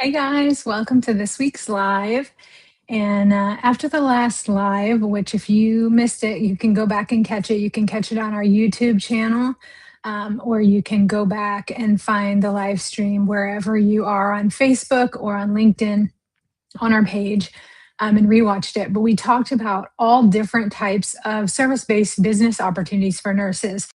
Hey guys, welcome to this week's live. And after the last live, which if you missed it, you can go back and catch it. You can catch it on our YouTube channel, or you can go back and find the live stream wherever you are on Facebook or on LinkedIn on our page, and rewatched it. But we talked about all different types of service based business opportunities for nurses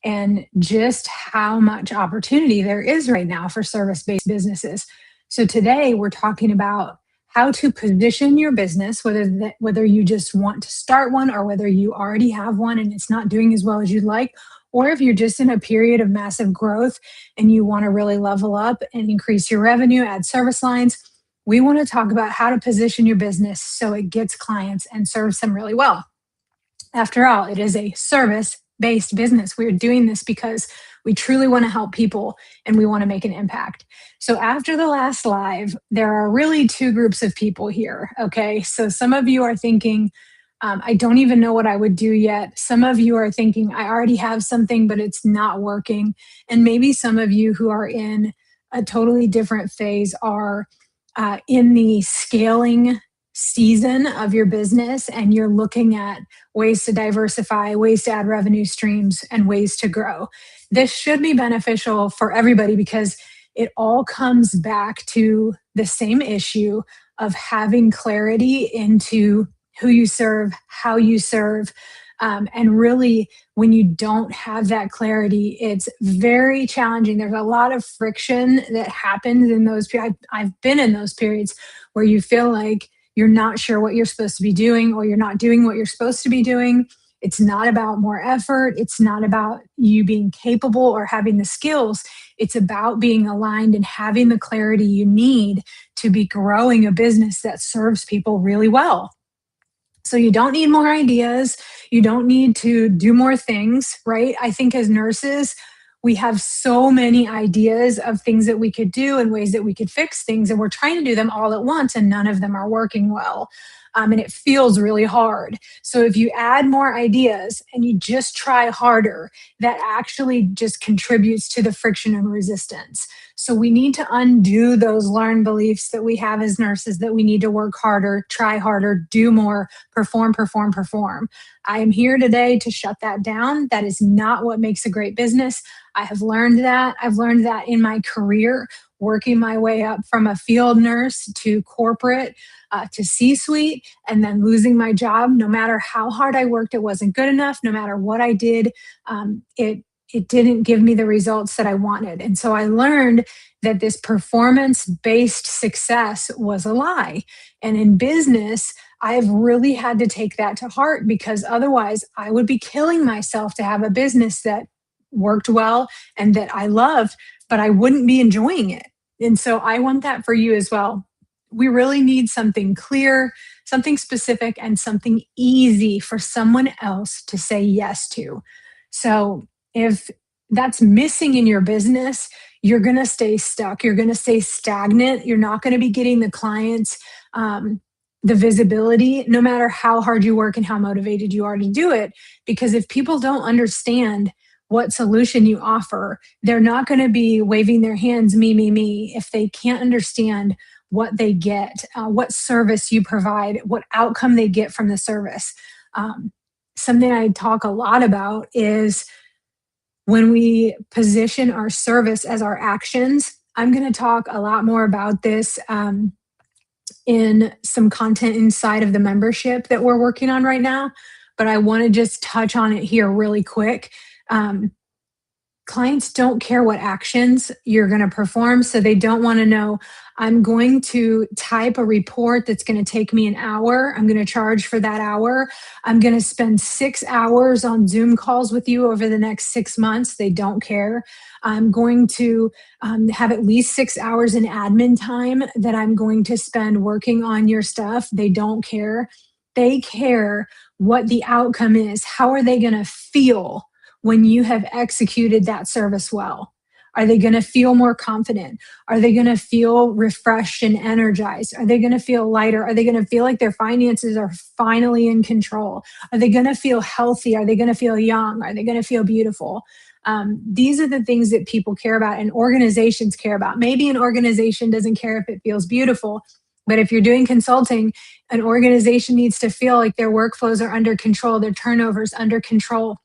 and just how much opportunity there is right now for service based businesses. So today we're talking about how to position your business, whether you just want to start one or whether you already have one and it's not doing as well as you'd like, or if you're just in a period of massive growth and you want to really level up and increase your revenue, add service lines. We want to talk about how to position your business so it gets clients and serves them really well. After all, it is a service based business. We're doing this because we truly want to help people and we want to make an impact. So, after the last live, there are really two groups of people here. Okay. So, some of you are thinking, I don't even know what I would do yet. Some of you are thinking, I already have something, but it's not working. And maybe some of you who are in a totally different phase are in the scaling season of your business and you're looking at ways to diversify, ways to add revenue streams, and ways to grow. This should be beneficial for everybody because it all comes back to the same issue of having clarity into who you serve, how you serve. And really, when you don't have that clarity, it's very challenging. There's a lot of friction that happens in those periods. I've been in those periods where you feel like you're not sure what you're supposed to be doing or you're not doing what you're supposed to be doing. It's not about more effort. It's not about you being capable or having the skills. It's about being aligned and having the clarity you need to be growing a business that serves people really well. So you don't need more ideas. You don't need to do more things, right? I think as nurses, we have so many ideas of things that we could do and ways that we could fix things, and we're trying to do them all at once, and none of them are working well. And it feels really hard. So if you add more ideas and you just try harder, that actually just contributes to the friction and resistance. So we need to undo those learned beliefs that we have as nurses that we need to work harder, try harder, do more, perform, perform, perform. I am here today to shut that down. That is not what makes a great business. I have learned that. I've learned that in my career, working my way up from a field nurse to corporate to C-suite, and then losing my job. No matter how hard I worked, it wasn't good enough. No matter what I did, it didn't give me the results that I wanted. And so I learned that this performance based success was a lie. And in business, I've really had to take that to heart because otherwise I would be killing myself to have a business that worked well and that I loved, but I wouldn't be enjoying it. And so I want that for you as well. We really need something clear, something specific, and something easy for someone else to say yes to. So if that's missing in your business, you're going to stay stuck. You're going to stay stagnant. You're not going to be getting the clients, the visibility, no matter how hard you work and how motivated you are to do it. Because if people don't understand what solution you offer, they're not going to be waving their hands, me, if they can't understand what they get, what service you provide, what outcome they get from the service. Something I talk a lot about is when we position our service as our actions. I'm going to talk a lot more about this in some content inside of the membership that we're working on right now, but I want to just touch on it here really quick. Clients don't care what actions you're going to perform. So they don't want to know, I'm going to type a report that's going to take me an hour. I'm going to charge for that hour. I'm going to spend 6 hours on Zoom calls with you over the next 6 months. They don't care. I'm going to have at least 6 hours in admin time that I'm going to spend working on your stuff. They don't care. They care what the outcome is. How are they going to feel when you have executed that service well? Are they going to feel more confident? Are they going to feel refreshed and energized? Are they going to feel lighter? Are they going to feel like their finances are finally in control? Are they going to feel healthy? Are they going to feel young? Are they going to feel beautiful? These are the things that people care about and organizations care about. Maybe an organization doesn't care if it feels beautiful, but if you're doing consulting, an organization needs to feel like their workflows are under control, their turnover is under control,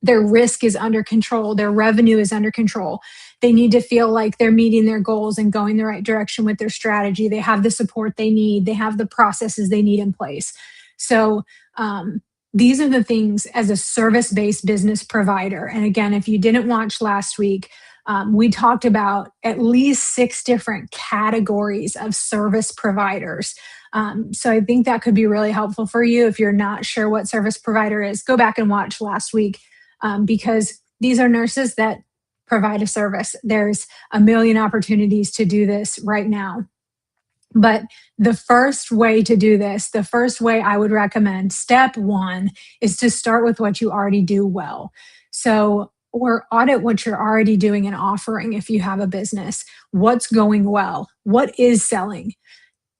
their risk is under control, their revenue is under control. They need to feel like they're meeting their goals and going the right direction with their strategy. They have the support they need, they have the processes they need in place. So, these are the things as a service based business provider. And again, if you didn't watch last week, we talked about at least 6 different categories of service providers. So I think that could be really helpful for you. If you're not sure what service provider is, go back and watch last week, because these are nurses that provide a service. There's a million opportunities to do this right now. But the first way to do this, the first way I would recommend, step one, is to start with what you already do well. So, or audit what you're already doing and offering if you have a business. What's going well? What is selling?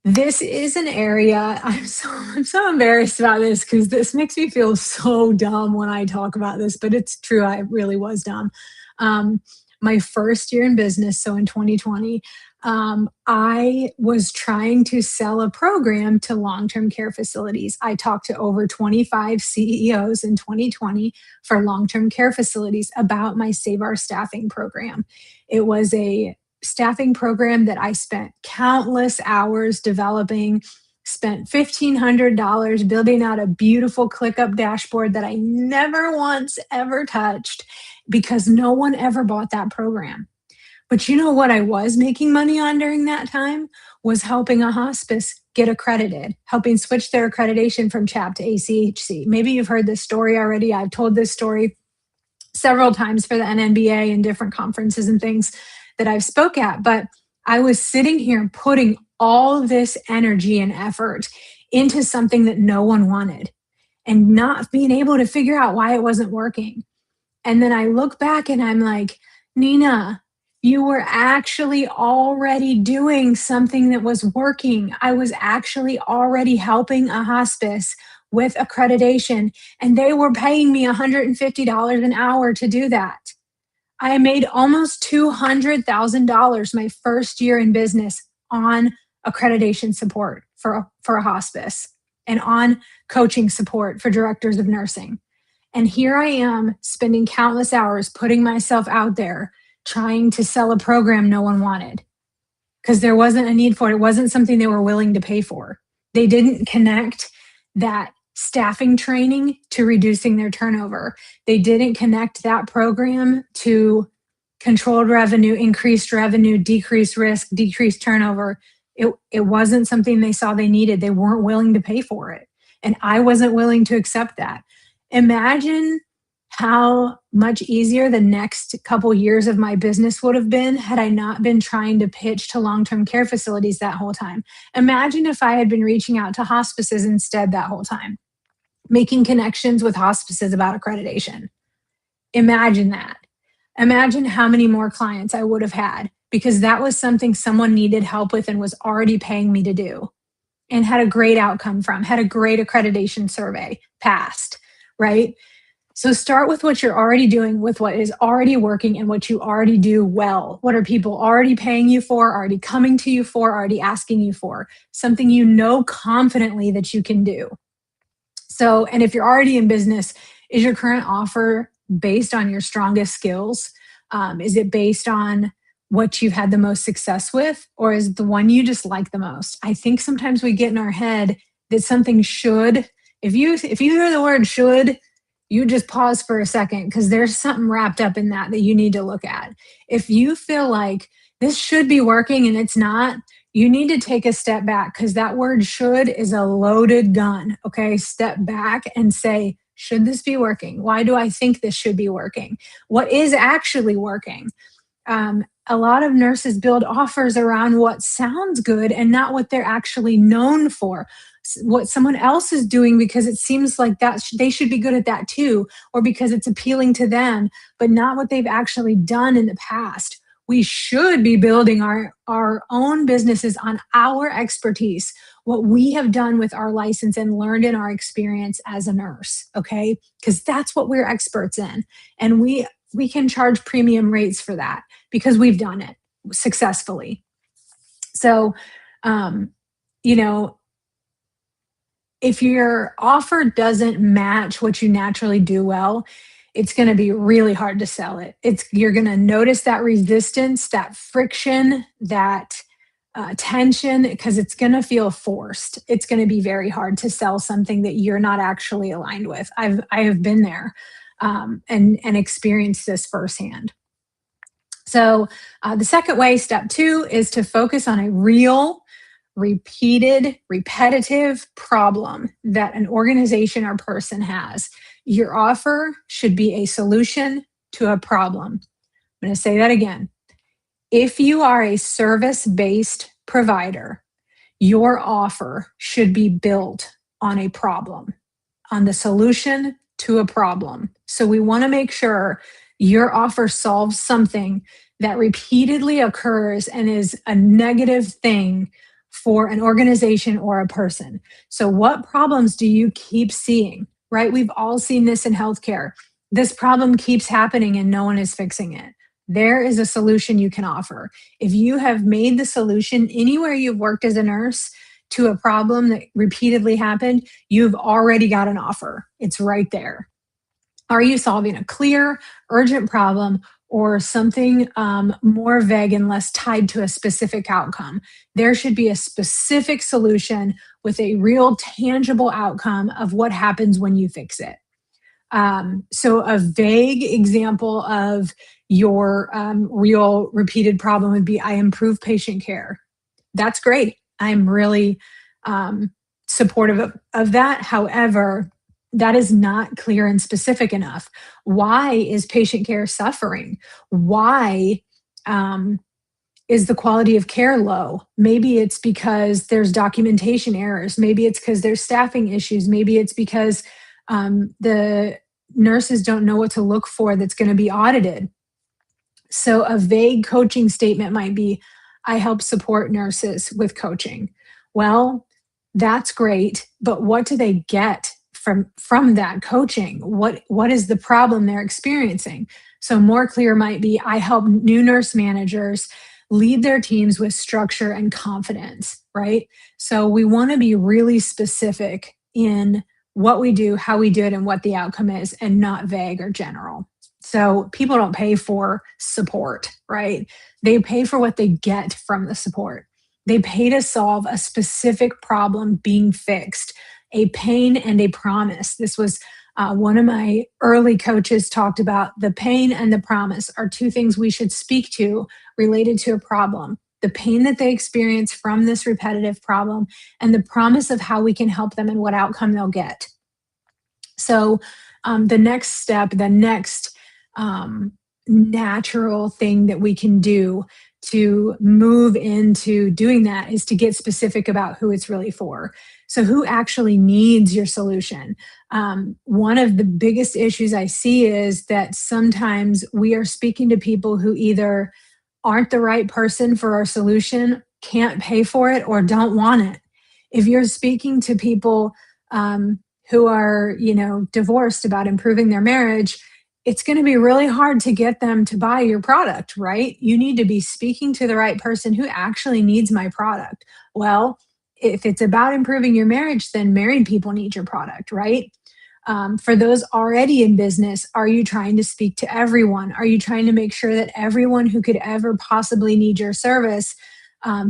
This is an area I'm so embarrassed about this because this makes me feel so dumb when I talk about this, but it's true. I really was dumb. Um, my first year in business, so in 2020, I was trying to sell a program to long-term care facilities. I talked to over 25 CEOs in 2020 for long-term care facilities about my Save Our Staffing program. It was a staffing program that I spent countless hours developing, spent $1,500 building out a beautiful ClickUp dashboard that I never once ever touched because no one ever bought that program. But you know what I was making money on during that time was helping a hospice get accredited, helping switch their accreditation from CHAP to ACHC. Maybe you've heard this story already. I've told this story several times for the NNBA and different conferences and things that I've spoke at, but I was sitting here putting all this energy and effort into something that no one wanted and not being able to figure out why it wasn't working. And then I look back and I'm like, Nina, you were actually already doing something that was working. I was actually already helping a hospice with accreditation, and they were paying me $150 an hour to do that. I made almost $200,000 my first year in business on accreditation support for a hospice and on coaching support for directors of nursing. And here I am spending countless hours putting myself out there trying to sell a program no one wanted because there wasn't a need for it. It wasn't something they were willing to pay for. They didn't connect that staffing training to reducing their turnover. They didn't connect that program to controlled revenue, increased revenue, decreased risk, decreased turnover. It wasn't something they saw they needed. They weren't willing to pay for it. And I wasn't willing to accept that. Imagine how much easier the next couple years of my business would have been had I not been trying to pitch to long-term care facilities that whole time. Imagine if I had been reaching out to hospices instead that whole time, making connections with hospices about accreditation. Imagine that. Imagine how many more clients I would have had because that was something someone needed help with and was already paying me to do and had a great outcome from, had a great accreditation survey passed, right? So start with what you're already doing, with what is already working and what you already do well. What are people already paying you for, already coming to you for, already asking you for? Something you know confidently that you can do. So, and if you're already in business, is your current offer based on your strongest skills? Is it based on what you've had the most success with, or is it the one you just like the most? I think sometimes we get in our head that something should. If you hear the word should, you just pause for a second because there's something wrapped up in that you need to look at. If you feel like this should be working and it's not, you need to take a step back because that word should is a loaded gun. Okay, step back and say, should this be working? Why do I think this should be working? What is actually working? A lot of nurses build offers around what sounds good and not what they're actually known for, what someone else is doing because it seems like that they should be good at that too, or because it's appealing to them, but not what they've actually done in the past. We should be building our own businesses on our expertise, what we have done with our license and learned in our experience as a nurse, okay? Because that's what we're experts in. And we we can charge premium rates for that because we've done it successfully. So, um, you know, if your offer doesn't match what you naturally do well, it's going to be really hard to sell it. You're going to notice that resistance, that friction, that tension, because it's going to feel forced. It's going to be very hard to sell something that you're not actually aligned with. I have been there, and experienced this firsthand. So the second way, step 2, is to focus on a real, repeated, repetitive problem that an organization or person has. Your offer should be a solution to a problem. I'm going to say that again. If you are a service-based provider, your offer should be built on a problem, on the solution to a problem. So we want to make sure your offer solves something that repeatedly occurs and is a negative thing for an organization or a person. So what problems do you keep seeing, right? We've all seen this in healthcare. This problem keeps happening and no one is fixing it. There is a solution you can offer. If you have made the solution anywhere you've worked as a nurse to a problem that repeatedly happened, you've already got an offer. It's right there. Are you solving a clear, urgent problem or something more vague and less tied to a specific outcome? There should be a specific solution with a real tangible outcome of what happens when you fix it. So a vague example of your real repeated problem would be, I improve patient care. That's great. I'm really supportive of that. However, that is not clear and specific enough. Why is patient care suffering? Why is the quality of care low? Maybe it's because there's documentation errors. Maybe it's because there's staffing issues. Maybe it's because the nurses don't know what to look for that's going to be audited. So a vague coaching statement might be, I help support nurses with coaching. Well, that's great, but what do they get from that coaching? What is the problem they're experiencing? So more clear might be, I help new nurse managers lead their teams with structure and confidence, right? So we want to be really specific in what we do, how we do it, and what the outcome is, and not vague or general. So people don't pay for support, right? They pay for what they get from the support. They pay to solve a specific problem being fixed, a pain and a promise. This was one of my early coaches talked about. The pain and the promise are two things we should speak to related to a problem. The pain that they experience from this repetitive problem and the promise of how we can help them and what outcome they'll get. So the next step, the next natural thing that we can do to move into doing that is to get specific about who it's really for. So who actually needs your solution? One of the biggest issues I see is that sometimes we are speaking to people who either aren't the right person for our solution, can't pay for it, or don't want it. If you're speaking to people who are, divorced about improving their marriage, it's going to be really hard to get them to buy your product, right? You need to be speaking to the right person who actually needs my product. Well, if it's about improving your marriage, then married people need your product, right? For those already in business, are you trying to speak to everyone? Are you trying to make sure that everyone who could ever possibly need your service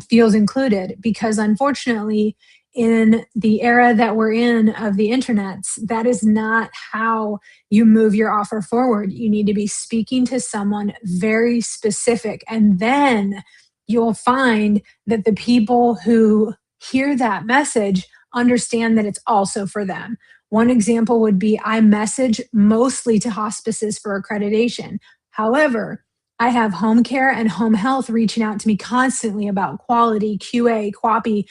feels included? Because unfortunately, in the era that we're in of the internets, that is not how you move your offer forward. You need to be speaking to someone very specific, and then you'll find that the people who hear that message understand that it's also for them. One example would be, I message mostly to hospices for accreditation. However, I have home care and home health reaching out to me constantly about quality, QA, QAPI,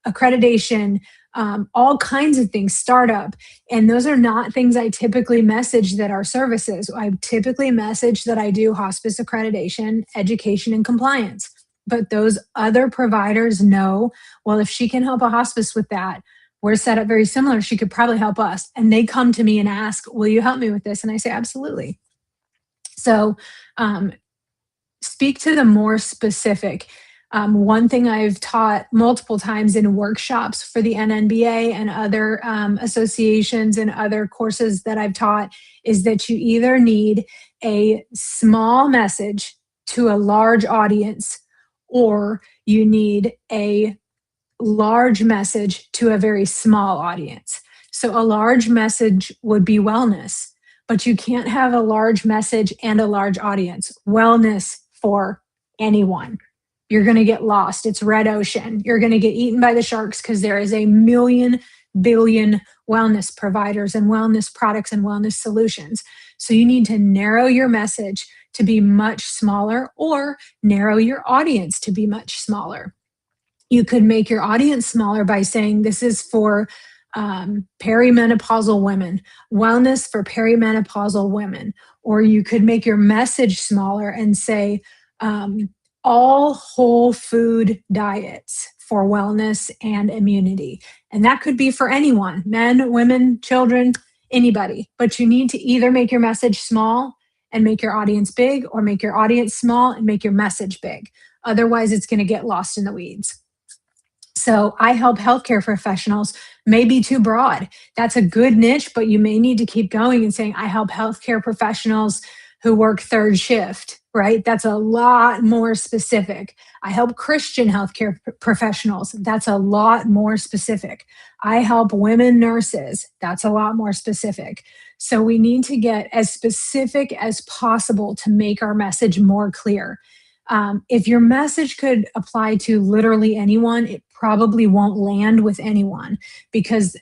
accreditation, all kinds of things, startup. And those are not things I typically message that are services. I typically message that I do hospice accreditation, education, and compliance. But those other providers know, well, if she can help a hospice with that, we're set up very similar, she could probably help us. And they come to me and ask, will you help me with this? And I say, absolutely. So speak to the more specific. One thing I've taught multiple times in workshops for the NNBA and other associations and other courses that I've taught is that you either need a small message to a large audience, or you need a large message to a very small audience. So a large message would be wellness, but you can't have a large message and a large audience. Wellness for anyone. You're going to get lost. It's red ocean. You're going to get eaten by the sharks because there is a million billion wellness providers and wellness products and wellness solutions. So you need to narrow your message to be much smaller, or narrow your audience to be much smaller. You could make your audience smaller by saying this is for perimenopausal women, wellness for perimenopausal women. Or you could make your message smaller and say all whole food diets for wellness and immunity. And that could be for anyone, men, women, children, anybody. But you need to either make your message small and make your audience big, or make your audience small and make your message big. Otherwise, it's going to get lost in the weeds. So I help healthcare professionals, may be too broad. That's a good niche, but you may need to keep going and saying, I help healthcare professionals who work third shift, right? That's a lot more specific. I help Christian healthcare professionals. That's a lot more specific. I help women nurses. That's a lot more specific. So we need to get as specific as possible to make our message more clear. If your message could apply to literally anyone, it probably won't land with anyone, because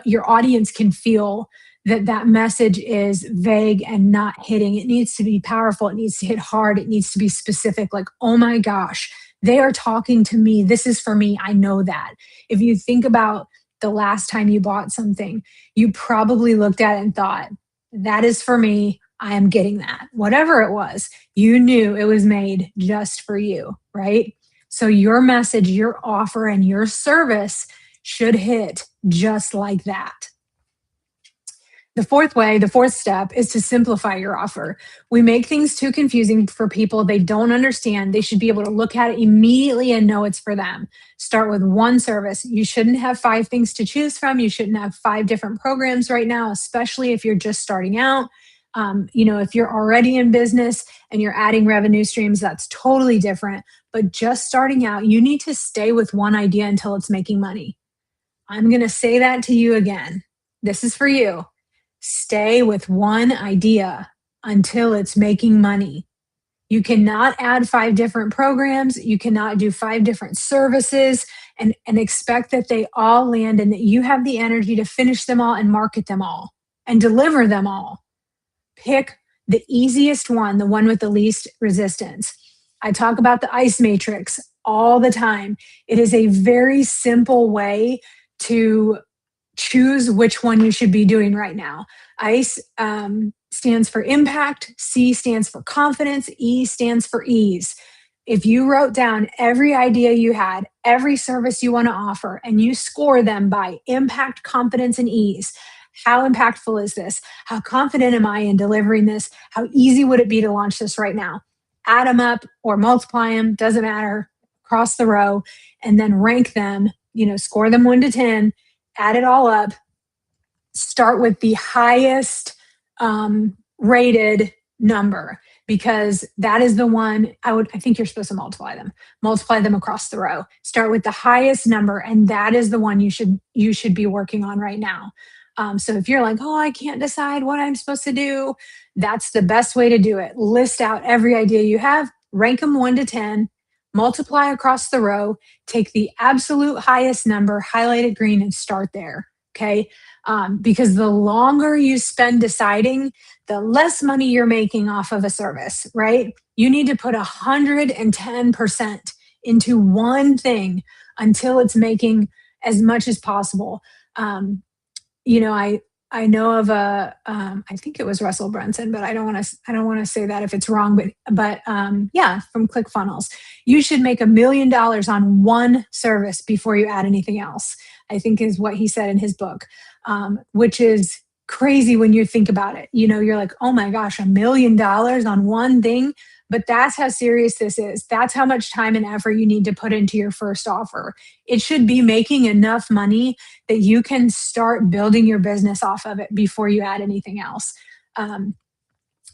your audience can feel that that message is vague and not hitting. It needs to be powerful. It needs to hit hard. It needs to be specific. Like, oh my gosh, they are talking to me. This is for me. I know that. If you think about the last time you bought something, you probably looked at it and thought, that is for me. I am getting that. Whatever it was, you knew it was made just for you, right? So your message, your offer, and your service should hit just like that. The fourth step is to simplify your offer. We make things too confusing for people. They don't understand. They should be able to look at it immediately and know it's for them. Start with one service. You shouldn't have 5 things to choose from. You shouldn't have 5 different programs right now, especially if you're just starting out. If you're already in business and you're adding revenue streams, that's totally different. But just starting out, you need to stay with one idea until it's making money. I'm going to say that to you again. This is for you. Stay with one idea until it's making money. You cannot add 5 different programs. You cannot do 5 different services and expect that they all land and that you have the energy to finish them all and market them all and deliver them all. Pick the easiest one, the one with the least resistance. I talk about the ICE matrix all the time. It is a very simple way to choose which one you should be doing right now. ICE stands for impact, C stands for confidence, E stands for ease. If you wrote down every idea you had, every service you want to offer, and you score them by impact, confidence, and ease, how impactful is this? How confident am I in delivering this? How easy would it be to launch this right now? Add them up or multiply them, doesn't matter, across the row, and then rank them, score them 1 to 10, add it all up, start with the highest rated number, because that is the one I think you're supposed to multiply them across the row. Start with the highest number, and that is the one you should be working on right now. So if you're like, oh, I can't decide what I'm supposed to do, that's the best way to do it. List out every idea you have, rank them 1 to 10, multiply across the row, take the absolute highest number, highlight it green, and start there. Okay. Because the longer you spend deciding, the less money you're making off of a service, right? You need to put 110% into one thing until it's making as much as possible. I know of I think it was Russell Brunson, but I don't want to say that if it's wrong, but yeah, from ClickFunnels, you should make $1 million on one service before you add anything else, I think is what he said in his book, which is crazy when you think about it. You know, you're like, oh my gosh, $1 million on one thing. But that's how serious this is. That's how much time and effort you need to put into your first offer. It should be making enough money that you can start building your business off of it before you add anything else. Um,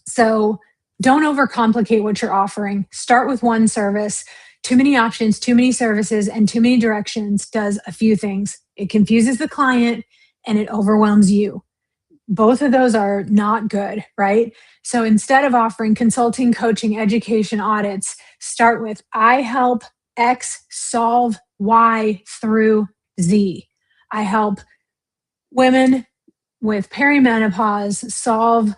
so don't overcomplicate what you're offering. Start with one service. Too many options, too many services, and too many directions does a few things. It confuses the client and it overwhelms you. Both of those are not good, right? So instead of offering consulting, coaching, education, audits, start with I help X solve Y through Z. I help women with perimenopause solve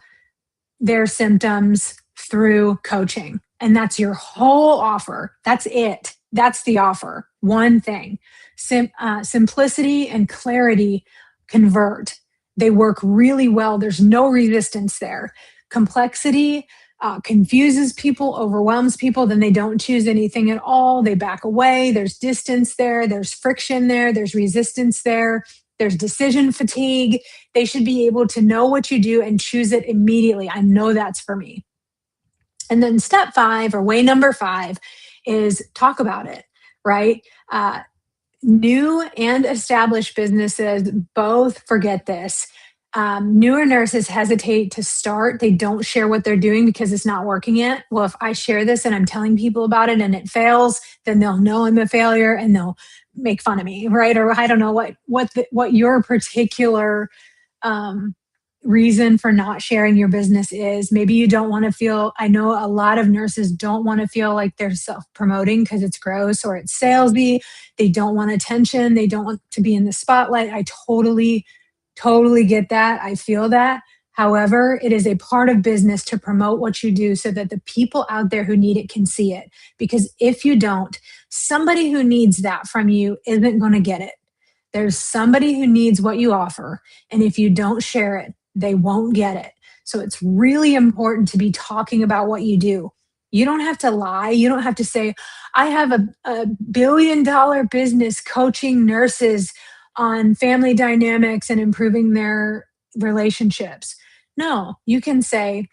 their symptoms through coaching. And that's your whole offer. That's it. That's the offer. One thing. Simplicity and clarity convert. They work really well. There's no resistance there. Complexity confuses people, overwhelms people, then they don't choose anything at all. They back away. There's distance there. There's friction there. There's resistance there. There's decision fatigue. They should be able to know what you do and choose it immediately. I know that's for me. And then step 5 or way number 5 is talk about it, right? New and established businesses both forget this. Newer nurses hesitate to start. They don't share what they're doing because it's not working yet. Well, if I share this and I'm telling people about it and it fails, then they'll know I'm a failure and they'll make fun of me, right? Or I don't know what your particular um, reason for not sharing your business is. Maybe you don't want to feel, I know a lot of nurses don't want to feel like they're self-promoting because it's gross or it's salesy. They don't want attention. They don't want to be in the spotlight. I totally get that. I feel that. However, it is a part of business to promote what you do so that the people out there who need it can see it. Because if you don't, somebody who needs that from you isn't going to get it. There's somebody who needs what you offer. And if you don't share it, they won't get it. So it's really important to be talking about what you do. You don't have to lie. You don't have to say, I have a $1 billion business coaching nurses on family dynamics and improving their relationships. No, you can say,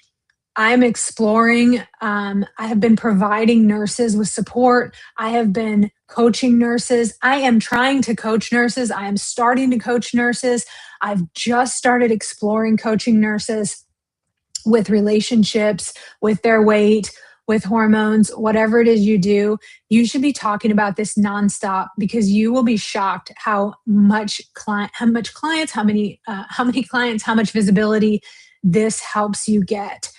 I'm exploring, I have been providing nurses with support. I have been coaching nurses. I am trying to coach nurses. I am starting to coach nurses. I've just started exploring coaching nurses with relationships, with their weight, with hormones, whatever it is you do. You should be talking about this nonstop because you will be shocked how much clients, how many clients, how much visibility this helps you get.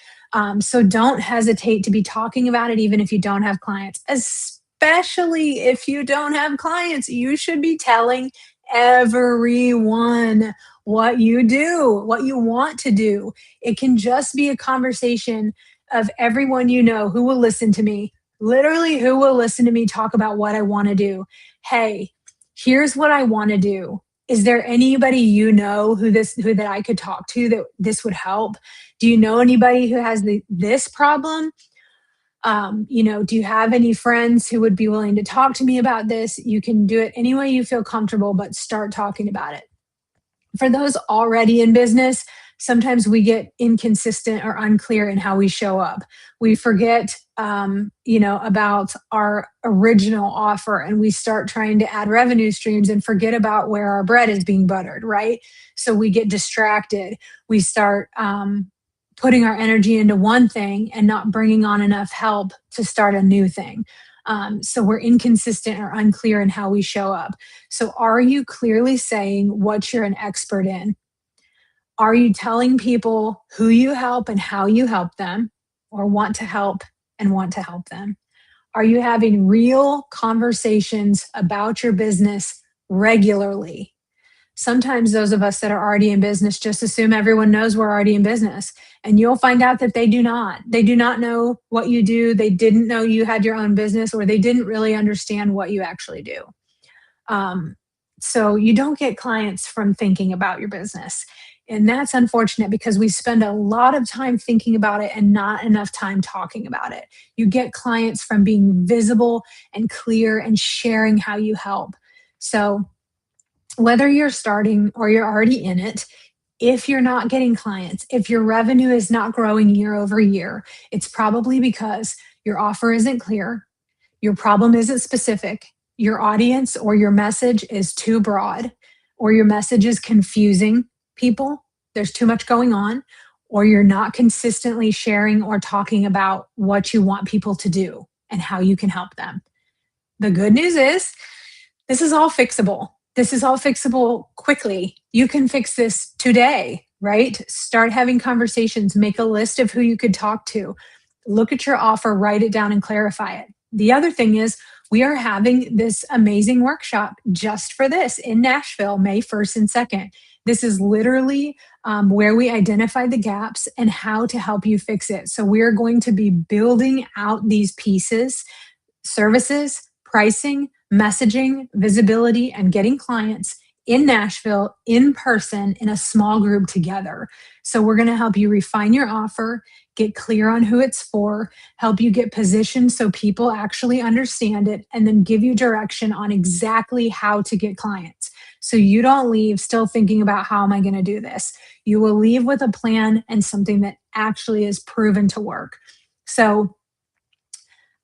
So don't hesitate to be talking about it, even if you don't have clients, especially if you don't have clients. You should be telling everyone what you do, what you want to do. It can just be a conversation of everyone you know who will listen to me, literally, who will listen to me talk about what I want to do. Hey, here's what I want to do. Is there anybody you know who that I could talk to that this would help? Do you know anybody who has this problem? Do you have any friends who would be willing to talk to me about this? You can do it any way you feel comfortable, but start talking about it. For those already in business, sometimes we get inconsistent or unclear in how we show up. We forget, about our original offer, and we start trying to add revenue streams and forget about where our bread is being buttered, right? So we get distracted. We start putting our energy into one thing and not bringing on enough help to start a new thing. So we're inconsistent or unclear in how we show up. So are you clearly saying what you're an expert in? Are you telling people who you help and how you help them, or want to help and want to help them? Are you having real conversations about your business regularly? Sometimes those of us that are already in business just assume everyone knows we're already in business. And you'll find out that they do not. They do not know what you do. They didn't know you had your own business, or they didn't really understand what you actually do. So you don't get clients from thinking about your business. And that's unfortunate because we spend a lot of time thinking about it and not enough time talking about it. You get clients from being visible and clear and sharing how you help. So whether you're starting or you're already in it, If you're not getting clients, if your revenue is not growing year over year, it's probably because your offer isn't clear, your problem isn't specific, your audience or your message is too broad, or your message is confusing people, there's too much going on, or you're not consistently sharing or talking about what you want people to do and how you can help them. The good news is this is all fixable. This is all fixable quickly. You can fix this today, right? Start having conversations, make a list of who you could talk to, look at your offer, write it down, and clarify it. The other thing is, we are having this amazing workshop just for this in Nashville, May 1st and 2nd. This is literally where we identify the gaps and how to help you fix it. So, we're going to be building out these pieces, services, pricing, messaging, visibility, and getting clients in Nashville in person in a small group together. So, we're going to help you refine your offer, get clear on who it's for, help you get positioned so people actually understand it, and then give you direction on exactly how to get clients. So, you don't leave still thinking about how am I going to do this? You will leave with a plan and something that actually is proven to work. So,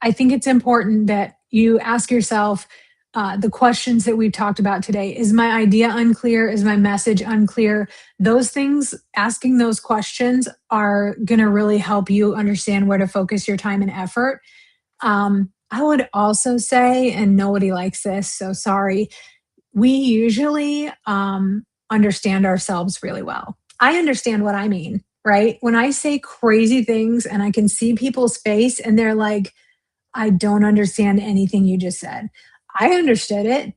I think it's important that you ask yourself the questions that we've talked about today. Is my idea unclear? Is my message unclear? Those things, asking those questions are going to really help you understand where to focus your time and effort. I would also say, and nobody likes this, so sorry, we usually understand ourselves really well. I understand what I mean, right? When I say crazy things and I can see people's face and they're like, I don't understand anything you just said. I understood it.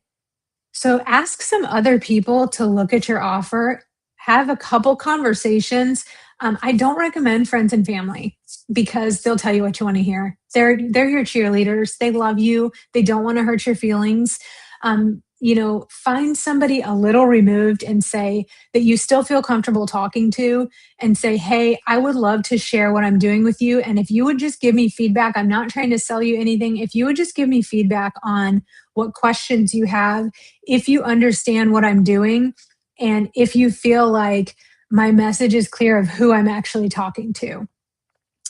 So ask some other people to look at your offer, have a couple conversations. I don't recommend friends and family because they'll tell you what you want to hear. They're your cheerleaders. They love you. They don't want to hurt your feelings. Find somebody a little removed and say that you still feel comfortable talking to, and say, hey, I would love to share what I'm doing with you. And if you would just give me feedback, I'm not trying to sell you anything. If you would just give me feedback on what questions you have, if you understand what I'm doing, and if you feel like my message is clear of who I'm actually talking to.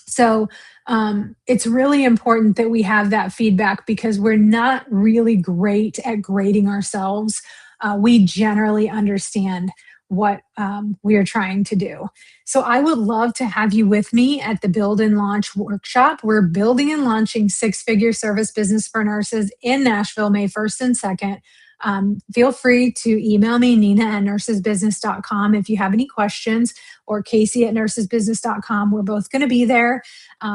So it's really important that we have that feedback because we're not really great at grading ourselves. We generally understand what we are trying to do. So I would love to have you with me at the Build and Launch workshop. We're building and launching six-figure service business for nurses in Nashville, May 1st and 2nd. Feel free to email me, Nina@nursesbusiness.com, if you have any questions, or Casey@nursesbusiness.com. We're both going to be there.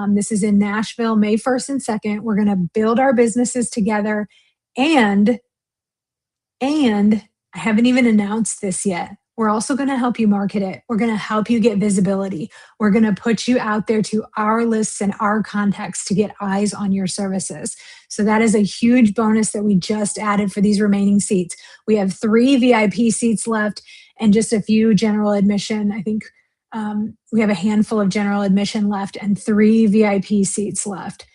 This is in Nashville, May 1st and 2nd. We're going to build our businesses together. And I haven't even announced this yet. We're also going to help you market it. We're going to help you get visibility. We're going to put you out there to our lists and our contacts to get eyes on your services. So that is a huge bonus that we just added for these remaining seats. We have 3 VIP seats left and just a few general admission. I think we have a handful of general admission left and 3 VIP seats left.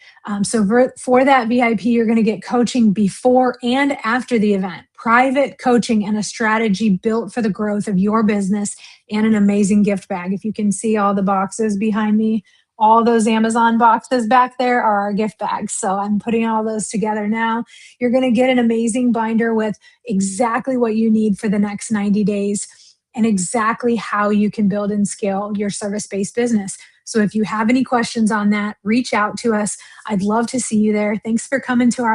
So for that VIP, you're going to get coaching before and after the event, private coaching and a strategy built for the growth of your business, and an amazing gift bag. If you can see all the boxes behind me, all those Amazon boxes back there are our gift bags. So I'm putting all those together now. You're going to get an amazing binder with exactly what you need for the next 90 days and exactly how you can build and scale your service-based business. So if you have any questions on that, reach out to us. I'd love to see you there. Thanks for coming to our